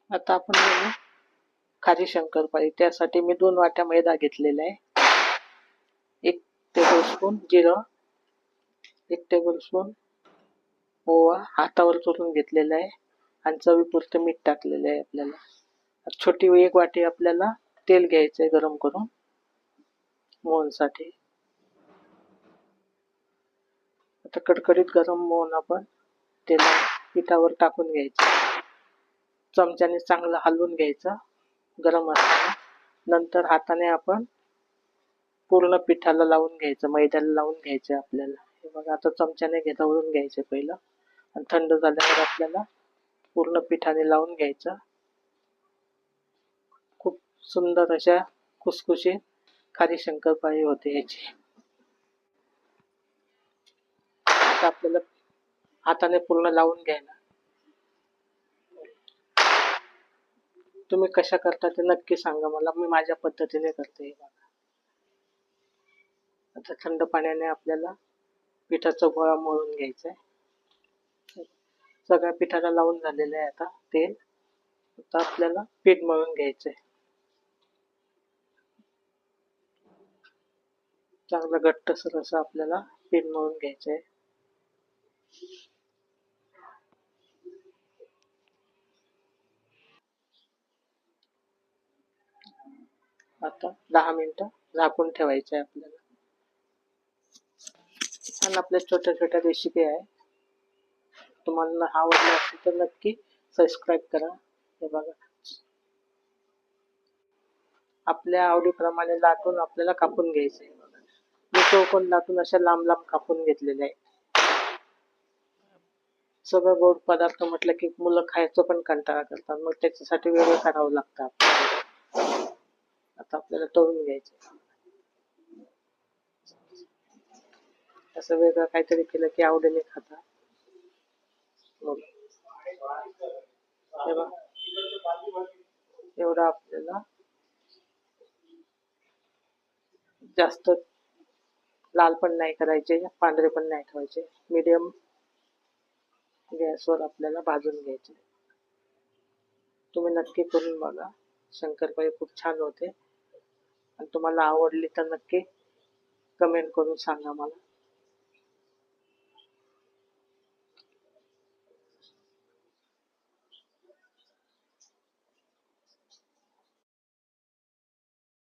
आता आपण बनवू खारी शंकरपाळी. त्यासाठी मी 2 वाट्या मैदा घेतलेला आहे, 1 टेबलस्पून जिरं, 1 टेबलस्पून ओवा हातावर चुरून घेतलेला आहे आणि चवीपुरतं मीठ टाकलेलं आहे. आपल्याला छोटी 1 वाटी आपल्याला तेल घ्यायचं आहे गरम करून मोहनसाठी. आता कडकडीत गरम मोहन आपण तेला पिठावर टाकून घ्यायचं. चमच्याने चांगलं हलवून घ्यायचं गरम असताना. नंतर हाताने आपण पूर्ण पिठाला लावून घ्यायचं, मैद्याला लावून घ्यायचं आपल्याला. हे बघा, आता चमच्याने घेऊन घ्यायचं पहिलं आणि थंड झाल्यावर आपल्याला पूर्ण पिठाने लावून घ्यायचं. खूप सुंदर अशा खुसखुशीत खारी शंकरपाळी होते याची. आता आपल्याला हाताने पूर्ण लावून घ्यायला. तुम्ही कशा करता ते नक्की सांगा मला, मी माझ्या पद्धतीने करते. आता थंड पाण्याने आपल्याला पिठाचा गोळा मळून घ्यायचा आहे. सगळ्या पिठाला लावून झालेलं आहे आता तेल. आता आपल्याला पीठ मळून घ्यायचं आहे. चांगलं घट्टसर असं आपल्याला पीठ मळून घ्यायचं आहे. आता 10 मिनिटं झाकून ठेवायचं आहे आपल्याला. आणि आपल्या छोट्या छोट्या रेसिपी आहे, तुम्हाला आवडली असेल तर नक्की सबस्क्राईब करा. हे बघा, आपल्या आवडीप्रमाणे लाटून आपल्याला कापून घ्यायचं आहे. मी चौकोन लाटून अशा लांब लांब कापून घेतलेले आहे. सगळं गोड पदार्थ म्हटलं की मुलं खायचं पण कंटाळा करतात, मग त्याच्यासाठी वेगळं करावं लागतं आपल्याला. आता आपल्याला तळून घ्यायचं. असं वेगळं काहीतरी केलं की आवडीने खातात. एवढं आपल्याला जास्त लाल पण नाही करायचे, पांढरे पण नाही ठेवायचे. मीडियम गॅसवर आपल्याला भाजून घ्यायचे. तुम्ही नक्की करून बघा, शंकरपाळी खूप छान होते. आणि तुम्हाला आवडली तर नक्की कमेंट करून सांगा मला.